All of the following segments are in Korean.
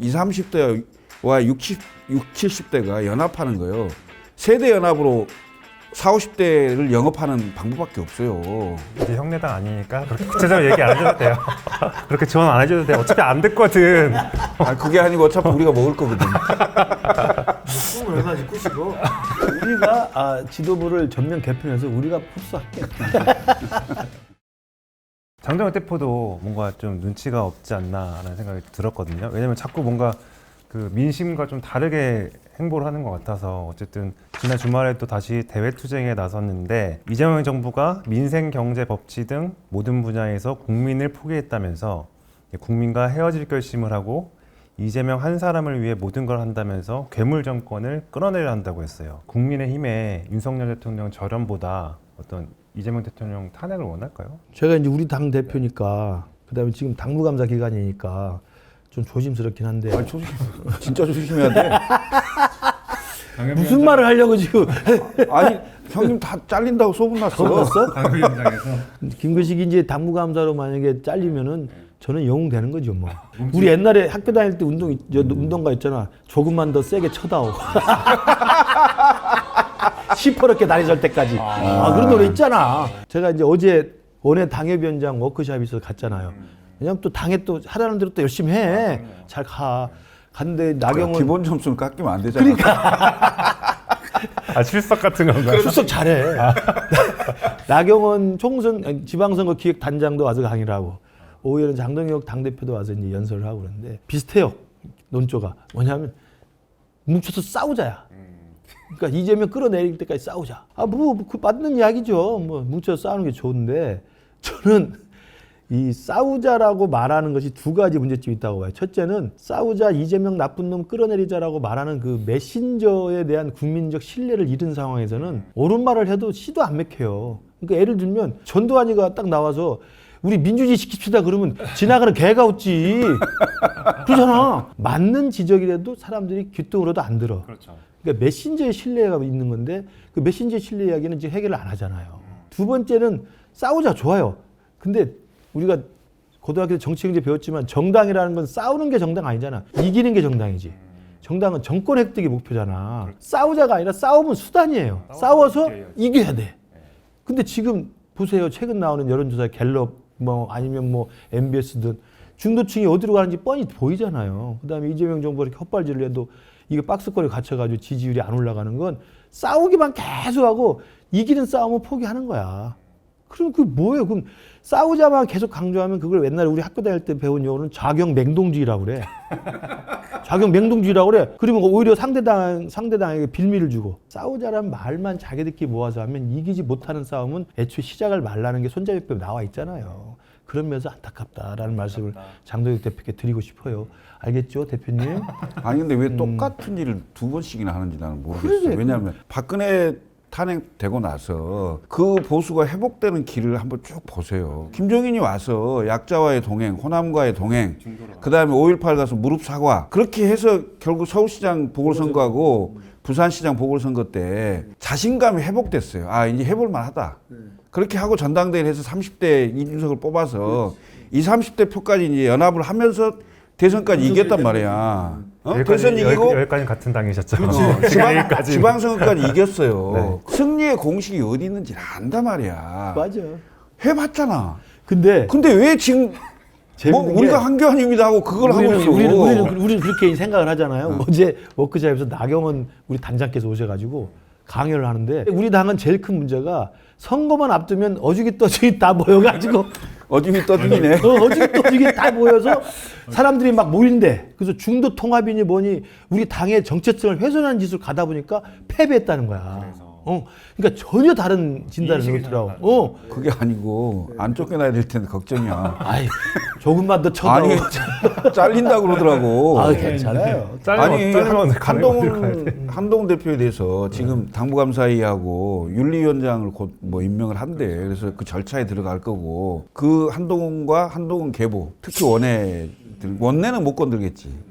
20, 30대와 60, 70대가 연합하는 거예요. 세대 연합으로 40, 50대를 영업하는 방법밖에 없어요. 이제 형네당 아니니까 그렇게 구체적으로 얘기 안 해줘도 돼요. 그렇게 지원 안 해줘도 돼요. 어차피 안 듣거든. 그게 아니고 어차피 우리가 먹을 거거든. 꿈을 얼마나 꾸시고 우리가 지도부를 전면 개편해서 우리가 흡수할게. 장동혁 대표도 뭔가 좀 눈치가 없지 않나라는 생각이 들었거든요. 왜냐면 자꾸 뭔가 그 민심과 좀 다르게 행보를 하는 것 같아서 어쨌든 지난 주말에 또 다시 대외투쟁에 나섰는데 이재명 정부가 민생, 경제, 법치 등 모든 분야에서 국민을 포기했다면서 국민과 헤어질 결심을 하고 이재명 한 사람을 위해 모든 걸 한다면서 괴물 정권을 끌어내려 한다고 했어요. 국민의힘의 윤석열 대통령 절연보다 어떤 이재명 대통령 탄핵을 원할까요? 제가 이제 우리 당 대표니까 그다음에 지금 당무감사 기간이니까 좀 조심스럽긴 한데 아니, 진짜 조심해야 돼. 무슨 말을 하려고 지금 아니 형님 다 잘린다고 소문났어. 소문났어? 당협위원장에서 김근식이 이제 당무감사로 만약에 잘리면은 저는 영웅 되는 거죠 뭐. 우리 옛날에 학교 다닐 때 운동가 있잖아. 조금만 더 세게 쳐다오. 시퍼렇게 다리 절 때까지. 그런 노래 있잖아. 제가 이제 어제 원외 당협위원장 워크숍에 있어서 갔잖아요. 왜냐면 또 당에 또 하라는 대로 또 열심히 해. 잘 가. 갔는데 나경원 기본 점수는 깎이면 안 되잖아. 그러니까 출석 같은 건가요? 출석 잘해. 나경원 총선 지방선거 기획단장도 와서 강의를 하고 오히려 장동혁 당대표도 와서 이제 연설을 하고 그러는데 비슷해요. 논조가 뭐냐면 뭉쳐서 싸우자야. 그러니까 이재명 끌어내릴 때까지 싸우자. 그 맞는 이야기죠. 뭐 뭉쳐서 싸우는 게 좋은데 저는 이 싸우자라고 말하는 것이 두 가지 문제점이 있다고 봐요. 첫째는 싸우자, 이재명 나쁜 놈 끌어내리자라고 말하는 그 메신저에 대한 국민적 신뢰를 잃은 상황에서는 옳은 말을 해도 씨도 안 맥혀요. 그러니까 예를 들면 전두환이가 딱 나와서 우리 민주주의 지킵시다 그러면 지나가는 개가 웃지. 그러잖아. 맞는 지적이라도 사람들이 귀뚱으로도 안 들어. 그렇죠. 그러니까 메신저의 신뢰가 있는 건데 그 메신저의 신뢰 이야기는 지금 해결을 안 하잖아요. 두 번째는 싸우자 좋아요. 근데 우리가 고등학교 때 정치경제 배웠지만 정당이라는 건 싸우는 게 정당 아니잖아. 이기는 게 정당이지. 정당은 정권 획득이 목표잖아. 싸우자가 아니라 싸움은 수단이에요. 싸워서 이겨야 돼. 근데 지금 보세요. 최근 나오는 여론조사 갤럽 뭐 아니면 뭐 MBS든 중도층이 어디로 가는지 뻔히 보이잖아요. 그다음에 이재명 정부가 이렇게 헛발질을 해도 이게 박스권에 갇혀가지고 지지율이 안 올라가는 건 싸우기만 계속하고 이기는 싸움은 포기하는 거야. 그럼 그게 뭐예요? 그럼 싸우자만 계속 강조하면 그걸 옛날에 우리 학교 다닐 때 배운 용어는 좌경 맹동주의라고 그래. 좌경 맹동주의라고 그래. 그러면 오히려 상대당에게 빌미를 주고 싸우자라는 말만 자기들끼리 모아서 하면 이기지 못하는 싸움은 애초에 시작을 말라는 게 손자병법에 나와 있잖아요. 그러면서 안타깝다라는 말씀을 장동혁 대표께 드리고 싶어요. 알겠죠, 대표님? 아니 근데 왜 똑같은 일을 두 번씩이나 하는지 나는 모르겠어요. 그래, 왜냐하면 박근혜 탄핵되고 나서 그 보수가 회복되는 길을 한번 쭉 보세요. 김종인이 와서 약자와의 동행, 호남과의 동행, 그 다음에 5.18 가서 무릎 사과 그렇게 해서 결국 서울시장 보궐선거하고 부산시장 보궐선거 때 자신감이 회복됐어요. 이제 해볼만 하다. 그렇게 하고 전당대회를 해서 30대 이준석을 뽑아서 20, 30대 표까지 이제 연합을 하면서 대선까지 이겼단 말이야. 대선 이기고 여기까지 같은 당이셨죠. 지방선거까지 이겼어요. 네. 승리의 공식이 어디 있는지 안단 말이야. 맞아. 해봤잖아. 근데 왜 지금 뭐 재밌는 우리가 게 한교안입니다 하고 그걸 하고 있어. 우리는 그렇게 생각을 하잖아요. 어제 워크숍에서 나경원 우리 단장께서 오셔가지고 강연을 하는데 우리 당은 제일 큰 문제가 선거만 앞두면 어죽이 떠죽이 다 모여가지고 어중이 떠중이네. 어죽이 떠죽이 다 모여서 사람들이 막 모인대. 그래서 중도 통합이니 뭐니 우리 당의 정체성을 훼손하는 짓을 가다 보니까 패배했다는 거야. 그러니까 전혀 다른 진단을 넣더라고. 그게 아니고 안 쫓겨나야 될 텐데 걱정이야. 조금만 더 쳐다오. 아니 잘린다 그러더라고. 괜찮아요. 아니 잘리면 한동훈 대표에 대해서 지금 당무감사위하고 윤리위원장을 곧 뭐 임명을 한대. 그래서 그 절차에 들어갈 거고 그 한동훈과 한동훈 계보 특히 원내는 못 건들겠지.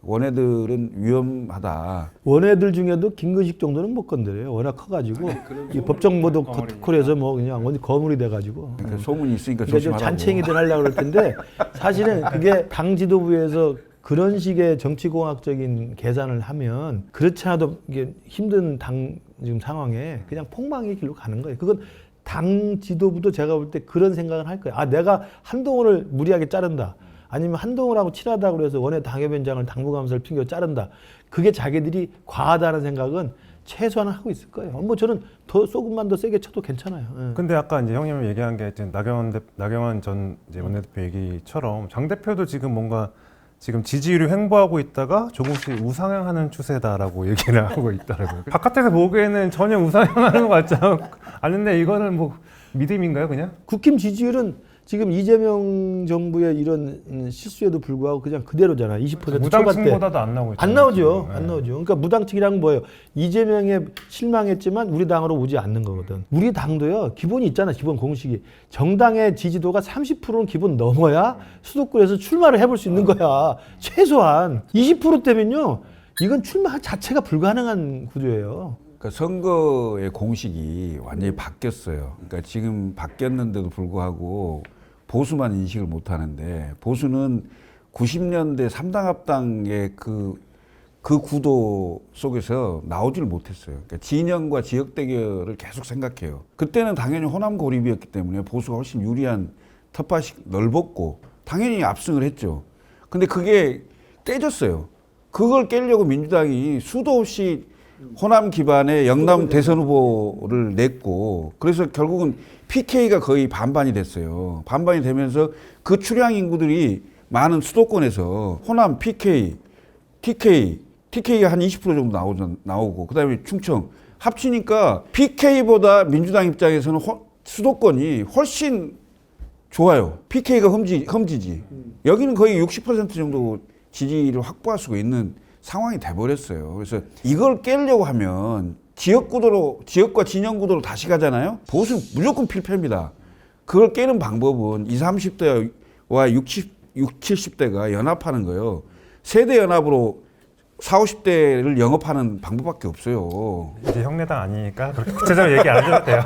원애들은 위험하다. 원애들 중에도 김근식 정도는 못 건드려요. 워낙 커가지고 이 법정보도 프로토콜에서 뭐 그냥 어디 거물이 돼가지고. 그러니까 소문이 있으니까 그러니까 좀 조심하라고. 잔챙이들 하려고 그럴 텐데 사실은 그게 당 지도부에서 그런 식의 정치공학적인 계산을 하면 그렇지 않아도 이게 힘든 당 지금 상황에 그냥 폭망의 길로 가는 거예요. 그건 당 지도부도 제가 볼 때 그런 생각을 할 거예요. 아, 내가 한동훈을 무리하게 자른다. 아니면 한동훈하고 친하다고 그래서 원외 당협위원장을 당무감사를 핑계 자른다. 그게 자기들이 과하다는 생각은 최소한 하고 있을 거예요. 뭐 저는 더 조금만 더 세게 쳐도 괜찮아요. 예. 근데 아까 이제 형님이 얘기한 게 지금 나경원 전 이제 원내대표 얘기처럼 장 대표도 지금 뭔가 지금 지지율이 횡보하고 있다가 조금씩 우상향하는 추세다라고 얘기를 하고 있더라고요. 바깥에서 보기에는 전혀 우상향하는 것 같지 않은데 이거는 뭐 믿음인가요, 그냥? 국힘 지지율은 지금 이재명 정부의 이런 실수에도 불구하고 그냥 그대로잖아. 20% 초반대. 무당층보다도 안 나오고 있잖아요. 안 나오죠. 네. 안 나오죠. 그러니까 무당층이란 뭐예요? 이재명에 실망했지만 우리 당으로 오지 않는 거거든. 우리 당도요. 기본이 있잖아. 기본 공식이. 정당의 지지도가 30%는 기본 넘어야 수도권에서 출마를 해볼 수 있는 거야. 최소한 20%대면요. 이건 출마 자체가 불가능한 구조예요. 그러니까 선거의 공식이 완전히 바뀌었어요. 그러니까 지금 바뀌었는데도 불구하고 보수만 인식을 못 하는데 보수는 90년대 3당 합당의 그 구도 속에서 나오지를 못했어요. 그러니까 진영과 지역 대결을 계속 생각해요. 그때는 당연히 호남 고립이었기 때문에 보수가 훨씬 유리한 텃밭이 넓었고 당연히 압승을 했죠. 근데 그게 깨졌어요. 그걸 깨려고 민주당이 수도 없이 호남 기반의 영남 대선 후보를 냈고 그래서 결국은 PK가 거의 반반이 됐어요. 반반이 되면서 그 출향 인구들이 많은 수도권에서 호남 PK, TK가 한 20% 정도 나오고 그다음에 충청 합치니까 PK보다 민주당 입장에서는 수도권이 훨씬 좋아요. PK가 험지지. 여기는 거의 60% 정도 지지를 확보할 수가 있는 상황이 돼버렸어요. 그래서 이걸 깨려고 하면 지역과 진영 구도로 다시 가잖아요. 보수는 무조건 필패입니다. 그걸 깨는 방법은 20, 30대와 60, 70대가 연합하는 거예요. 세대 연합으로 40, 50대를 영업하는 방법밖에 없어요. 이제 형네당 아니니까 그렇게 구체적으로 얘기 안 해줘도 돼요.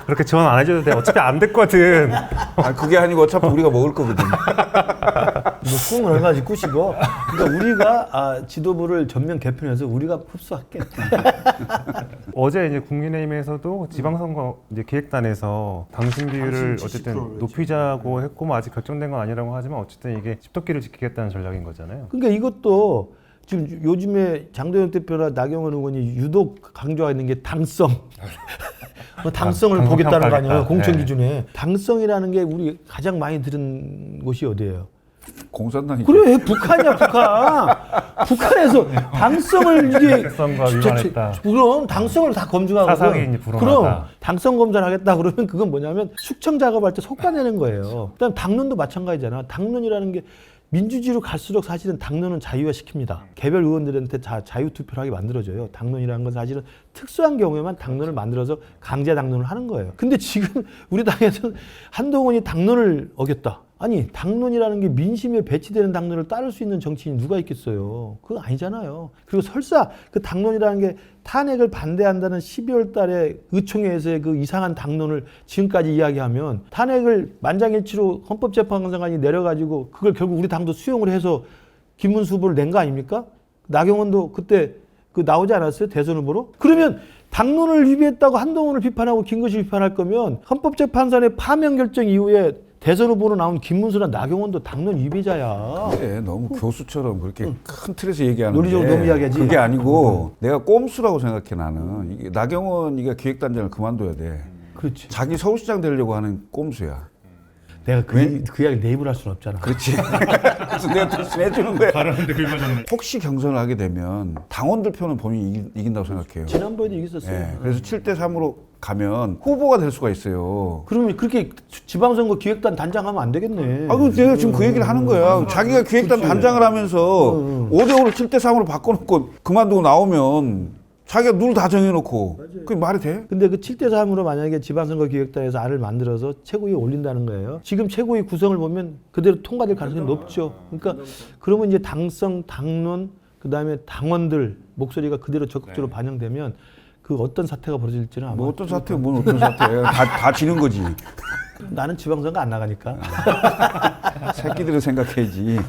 그렇게 지원 안 해줘도 돼요. 어차피 안 됐거든. 아, 그게 아니고 어차피 우리가 먹을 거거든. 뭐 꿈은 얼마든지 꾸시고. 그러니까 우리가 지도부를 전면 개편해서 우리가 흡수할게. 어제 이제 국민의힘에서도 지방선거 이제 기획단에서 당신 비율을 어쨌든 높이자고 했고 뭐 아직 결정된 건 아니라고 하지만 어쨌든 이게 집토끼를 지키겠다는 전략인 거잖아요. 그러니까 이것도 지금 요즘에 장도영 대표나 나경원 의원이 유독 강조하는 게 당성. 당성을 당성 보겠다는 거 아니에요. 평가하겠다. 공천 네. 기준에. 당성이라는 게 우리 가장 많이 들은 곳이 어디예요? 공산당이. 그래, 북한이야, 북한. 북한에서 당성을 이게. 당성과 위반했다. 그럼 당성을 다 검증하고. 사상이 불응하다. 그럼 당성 검사를 하겠다 그러면 그건 뭐냐면 숙청 작업할 때 속가내는 거예요. 그다음 당론도 마찬가지잖아. 당론이라는 게 민주주의로 갈수록 사실은 당론은 자유화시킵니다. 개별 의원들한테 자유투표를 하게 만들어져요. 당론이라는 건 사실은 특수한 경우에만 당론을 만들어서 강제 당론을 하는 거예요. 근데 지금 우리 당에서는 한동훈이 당론을 어겼다. 아니, 당론이라는 게 민심에 배치되는 당론을 따를 수 있는 정치인이 누가 있겠어요. 그거 아니잖아요. 그리고 설사 그 당론이라는 게 탄핵을 반대한다는 12월 달에 의총회에서의 그 이상한 당론을 지금까지 이야기하면 탄핵을 만장일치로 헌법재판관이 내려가지고 그걸 결국 우리 당도 수용을 해서 김문수 후보를 낸 거 아닙니까? 나경원도 그때 그 나오지 않았어요? 대선 후보로? 그러면 당론을 위배했다고 한동훈을 비판하고 김근식을 비판할 거면 헌법재판소의 파면 결정 이후에 대선 후보로 나온 김문수나 나경원도 당론 위배자야. 네, 너무 교수처럼 그렇게 큰 틀에서 얘기하는데 논리적으로 너무 이야기하지. 그게 아니고 내가 꼼수라고 생각해 나는. 이게 나경원이가 기획단장을 그만둬야 돼. 그렇지. 자기 서울시장 되려고 하는 꼼수야. 내가 그 이야기 내 입으로 할 수는 없잖아. 그렇지. 그래서 내가 대신 해주는 거야. 발언인데 긁어졌네. 혹시 경선을 하게 되면 당원들 표는 본인이 이긴다고 생각해요. 지난번에도 이겼었어요. 네, 그래서 7대 3으로 가면 후보가 될 수가 있어요. 그러면 그렇게 지방선거 기획단 단장하면 안 되겠네. 아, 그럼 내가 지금 그 얘기를 하는 거야. 자기가 기획단 단장을 하면서 5대5를 7대 3으로 바꿔놓고 그만두고 나오면 자기가 룰 다 정해놓고 그게 말이 돼? 근데 그 7대 3으로 만약에 지방선거 기획단에서 알을 만들어서 최고위에 올린다는 거예요. 지금 최고위 구성을 보면 그대로 통과될 가능성이 높죠. 그러니까 그러면 이제 당성, 당론, 그다음에 당원들 목소리가 그대로 적극적으로 반영되면 그 어떤 사태가 벌어질지는 아마 뭐 어떤 사태, 뭔 어떤 사태야. 다 지는 거지. 나는 지방선거 안 나가니까. 새끼들을 생각해야지.